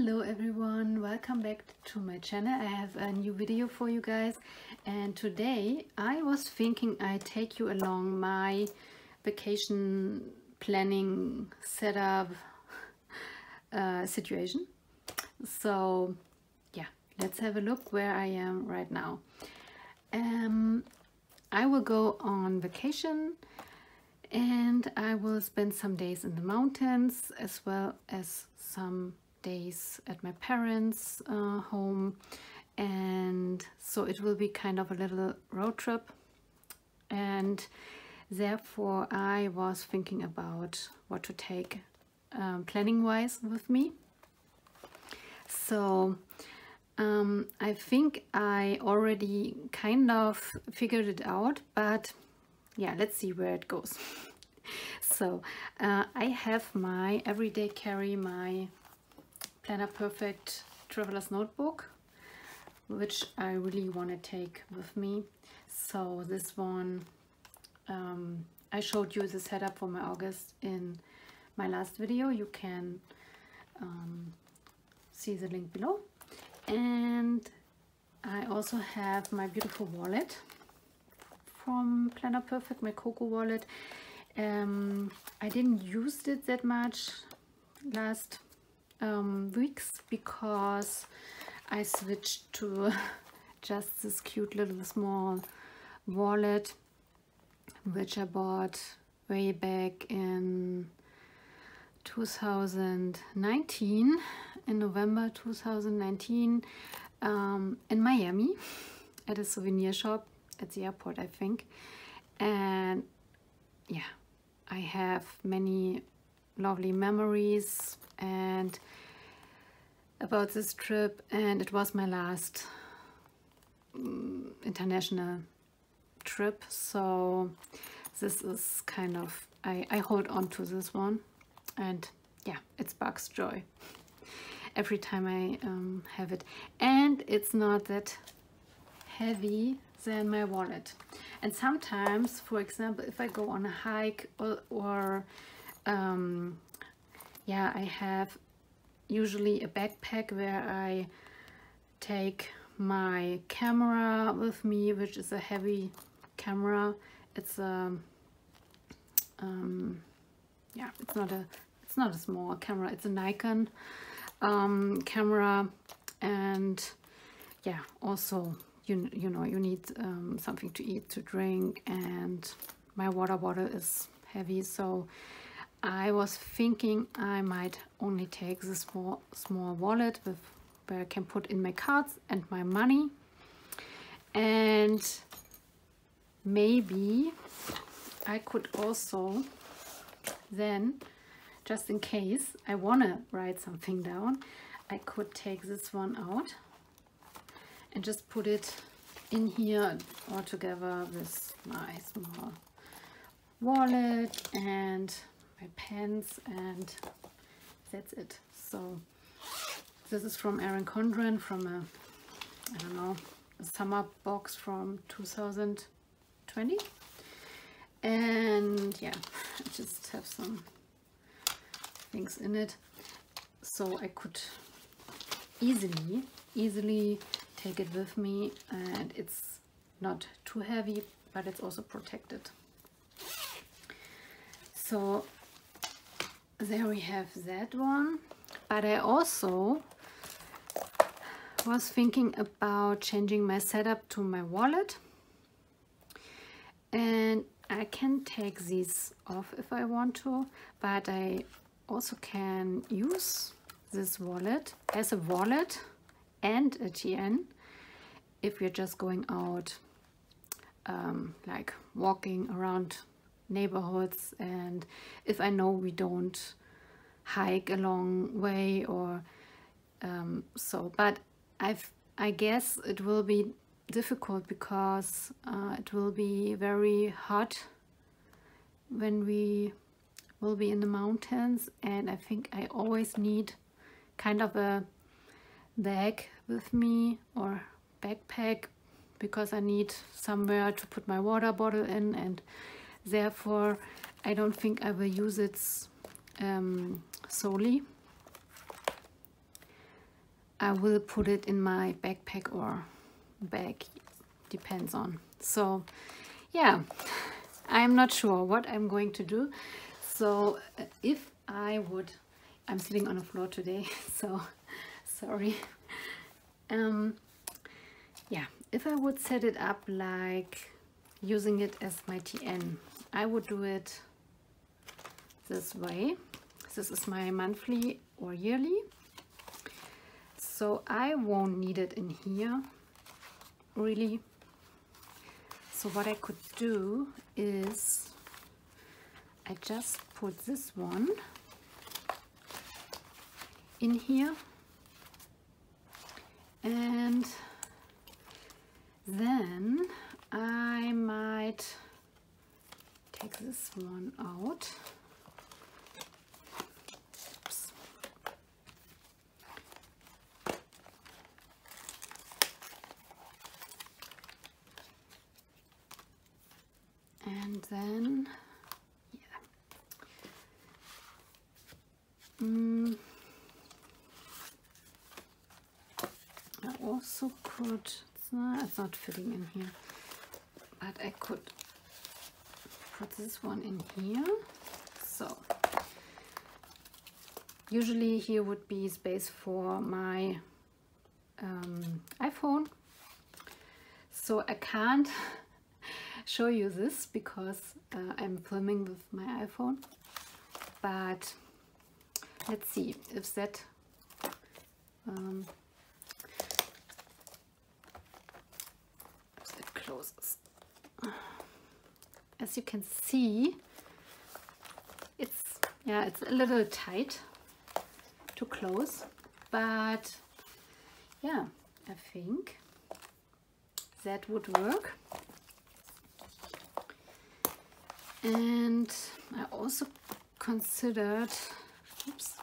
Hello everyone, welcome back to my channel. I have a new video for you guys, and today I was thinking I'd take you along my vacation planning setup situation. So yeah, let's have a look where I am right now. I will go on vacation and I will spend some days in the mountains as well as some days at my parents' home, and so it will be kind of a little road trip, and therefore I was thinking about what to take planning wise with me. So I think I already kind of figured it out, but yeah, let's see where it goes. So I have my everyday carry, my Planner Perfect Traveler's Notebook, which I really want to take with me. So this one, I showed you the setup for my August in my last video. You can see the link below. And I also have my beautiful wallet from Planner Perfect, my Coco wallet. I didn't use it that much last weeks because I switched to just this cute little small wallet which I bought way back in 2019, in November 2019, in Miami at a souvenir shop at the airport, I think. And yeah, I have many lovely memories and about this trip, and it was my last international trip, so this is kind of, I hold on to this one, and yeah, it sparks joy every time I have it, and it's not that heavy than my wallet. And sometimes, for example, if I go on a hike or yeah, I have usually a backpack where I take my camera with me, which is a heavy camera. It's a yeah, it's not a small camera, it's a Nikon camera. And yeah, also you know, you need something to eat, to drink, and my water bottle is heavy, so I was thinking I might only take this small wallet with where I can put in my cards and my money, and maybe I could also then, just in case I want to write something down, I could take this one out and just put it in here all together with my small wallet and my pens, and that's it. So this is from Erin Condren, from a, I don't know, a summer box from 2020. And yeah, I just have some things in it, so I could easily take it with me, and it's not too heavy, but it's also protected. So there we have that one. But I also was thinking about changing my setup to my wallet, and I can take these off if I want to, but I also can use this wallet as a wallet and a TN if we're just going out, like walking around neighborhoods, and if I know we don't hike a long way, or so. But I guess it will be difficult because it will be very hot when we will be in the mountains, and I think I always need kind of a bag with me or backpack, because I need somewhere to put my water bottle in, and therefore I don't think I will use it solely. I will put it in my backpack or bag, depends on. So yeah, I'm not sure what I'm going to do. So if I would, I'm sitting on the floor today, so sorry. Yeah, if I would set it up like using it as my TN, I would do it this way. This is my monthly or yearly, so I won't need it in here really. So what I could do is I just put this one in here, and then I might take this one out. Oops. And then, yeah. I also could, it's not fitting in here, but I could put this one in here. So usually here would be space for my iPhone. So I can't show you this because I'm filming with my iPhone, but let's see if that it closes. As you can see, it's a little tight to close, but yeah, I think that would work. And I also considered, oops,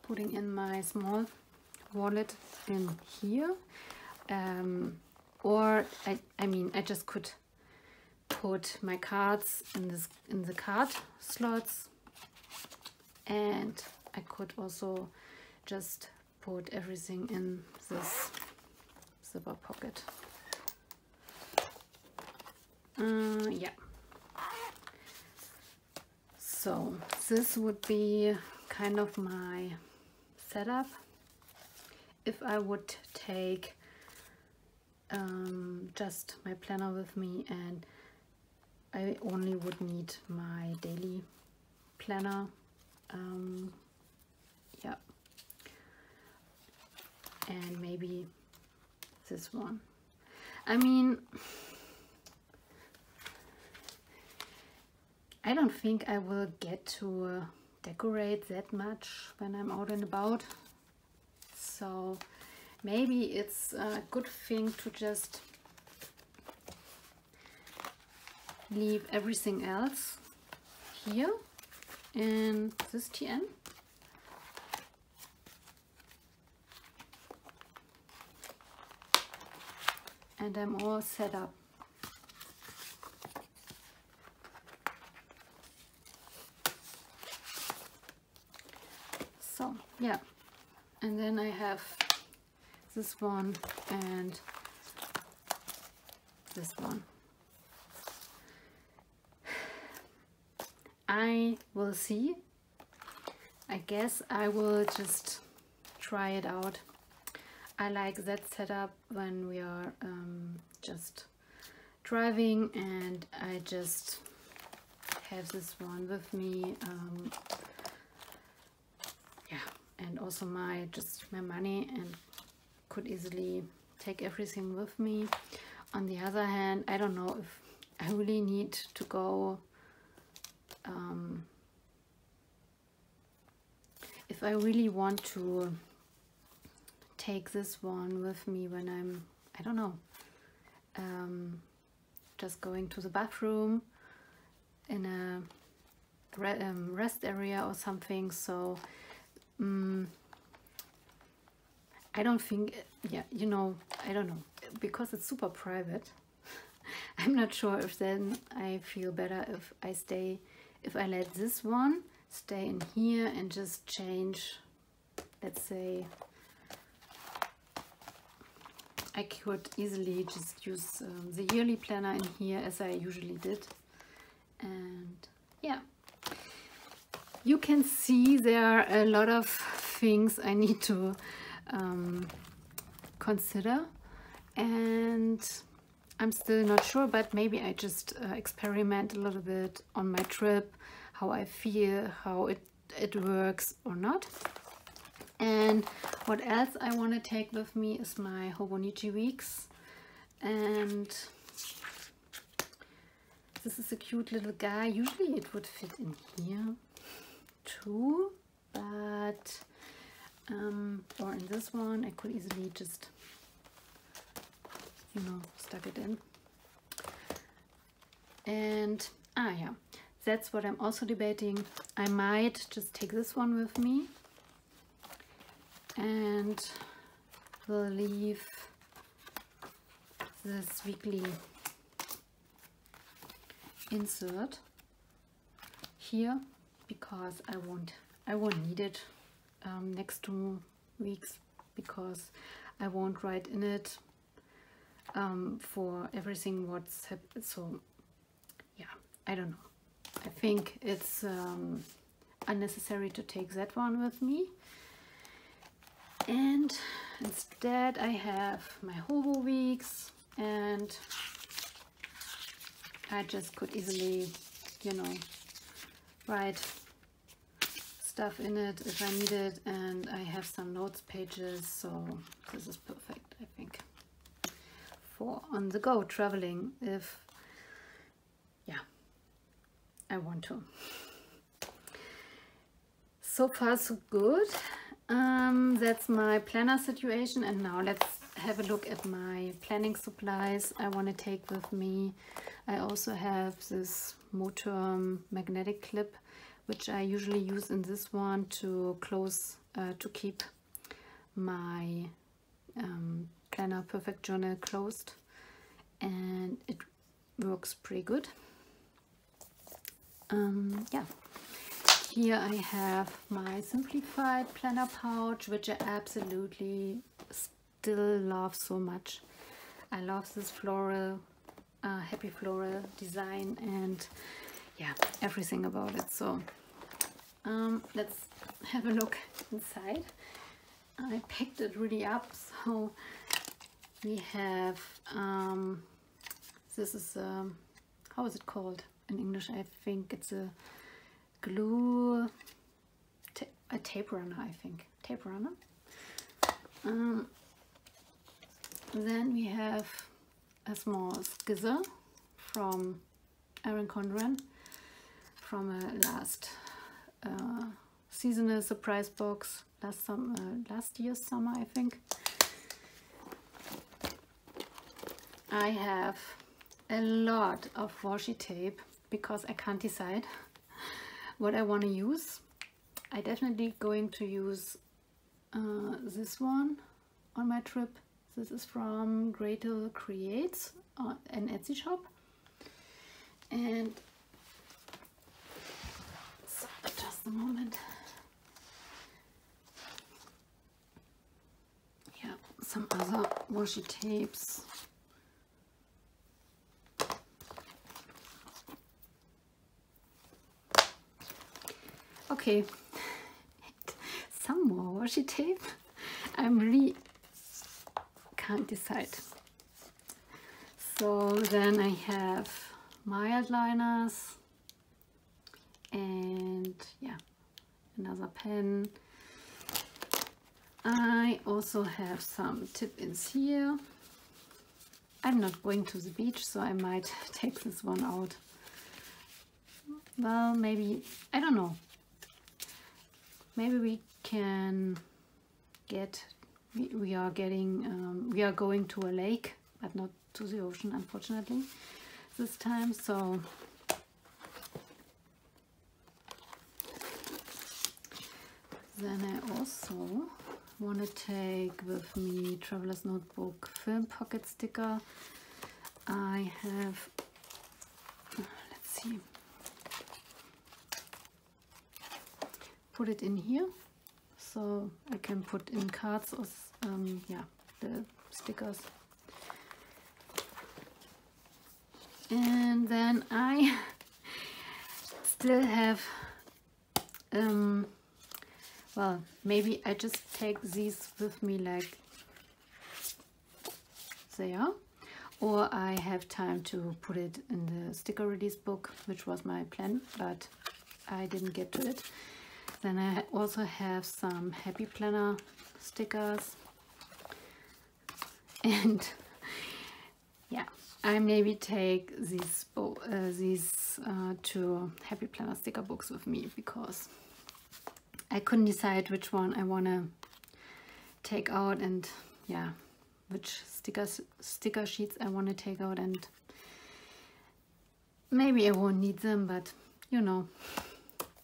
putting in my small wallet in here, or I mean I just could put my cards in the card slots, and I could also just put everything in this zipper pocket. Yeah, so this would be kind of my setup if I would take just my planner with me, and I only would need my daily planner. Yeah, and maybe this one. I mean, I don't think I will get to decorate that much when I'm out and about, so maybe it's a good thing to just leave everything else here in this TN. And I'm all set up. So yeah, and then I have this one and this one. I will see. I guess I will just try it out. I like that setup when we are just driving and I just have this one with me. Yeah, and also my money, and could easily take everything with me. On the other hand, I don't know if I really need to go, if I really want to take this one with me when I'm, I don't know, just going to the bathroom in a rest area or something. So I don't think, yeah, you know, I don't know, because it's super private. I'm not sure if then I feel better if I let this one stay in here and just change. Let's say I could easily just use the yearly planner in here as I usually did. And yeah, you can see there are a lot of things I need to consider, and I'm still not sure, but maybe I just experiment a little bit on my trip, how I feel, how it works or not. And what else I want to take with me is my Hobonichi weeks, and this is a cute little guy. Usually it would fit in here too, but or in this one I could easily just, you know, stuck it in. And yeah, that's what I'm also debating. I might just take this one with me, and we'll leave this weekly insert here because I won't need it next 2 weeks, because I won't write in it for everything what's happened. So yeah, I don't know. I think it's unnecessary to take that one with me. And instead I have my Hobo weeks, and I just could easily, you know, write stuff in it if I need it, and I have some notes pages, so this is perfect, I think, for on the go traveling if, yeah, I want to. So far so good. That's my planner situation, and now let's have a look at my planning supplies I want to take with me. I also have this Motorm magnetic clip, which I usually use in this one to close, to keep my planner Perfect Journal closed, and it works pretty good. Yeah. Here I have my simplified planner pouch, which I absolutely still love so much. I love this floral, happy floral design, and yeah, everything about it. So let's have a look inside. I picked it really up. So we have, this is, how is it called in English? I think it's a glue, a tape runner, I think. Tape runner. Then we have a small skizzer from Erin Condren from a last seasonal surprise box last year's summer, I think. I have a lot of washi tape because I can't decide what I want to use. I definitely going to use this one on my trip. This is from Gretel Creates, an Etsy shop. And so, just a moment. Yeah, some other washi tapes. Okay, some more washi tape. I really can't decide. So then I have my outliners, and yeah, another pen. I also have some tip-ins here. I'm not going to the beach, so I might take this one out. Well, maybe, I don't know. Maybe we can get, we are going to a lake, but not to the ocean, unfortunately, this time. So then I also want to take with me Traveler's Notebook film pocket sticker. I have, let's see, put it in here, so I can put in cards or yeah, the stickers. And then I still have well, maybe I just take these with me like there, or I have time to put it in the sticker release book, which was my plan, but I didn't get to it. Then I also have some happy planner stickers, and yeah, I maybe take these two happy planner sticker books with me, because I couldn't decide which one I want to take out, and yeah, which sticker sheets I want to take out, and maybe I won't need them, but you know,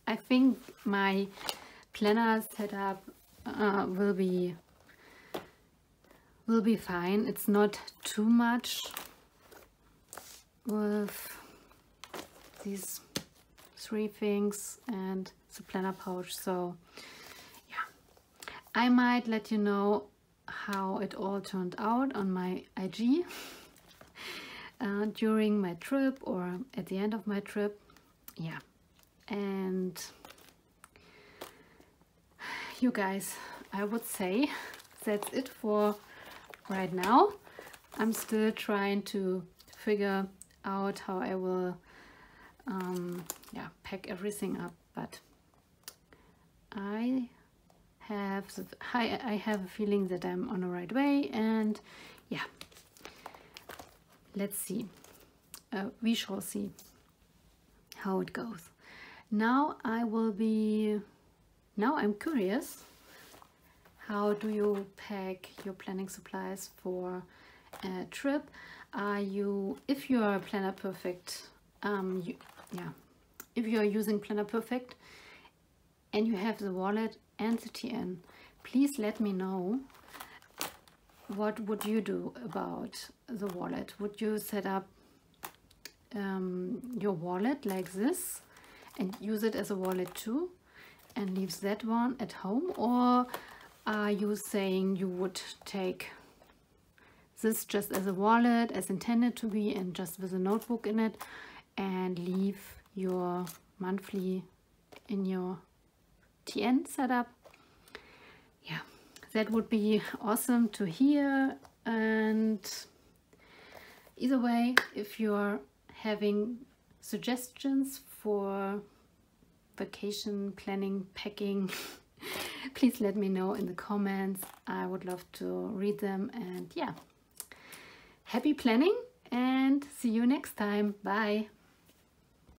I think my planner setup will be fine. It's not too much with these 3 things and the planner pouch, so yeah, I might let you know how it all turned out on my IG during my trip or at the end of my trip. Yeah, and you guys, I would say that's it for right now. I'm still trying to figure out how I will yeah, pack everything up, but I have a feeling that I'm on the right way, and yeah, let's see. We shall see how it goes. Now I'm curious, how do you pack your planning supplies for a trip? If you are Planner Perfect, if you are using Planner Perfect and you have the wallet and the TN, please let me know, what would you do about the wallet? Would you set up your wallet like this and use it as a wallet too, and leave that one at home? Or are you saying you would take this just as a wallet as intended to be, and just with a notebook in it, and leave your monthly in your TN setup? Yeah, that would be awesome to hear. And either way, if you're having suggestions for vacation planning, packing, please let me know in the comments. I would love to read them. And yeah, happy planning, and see you next time. Bye.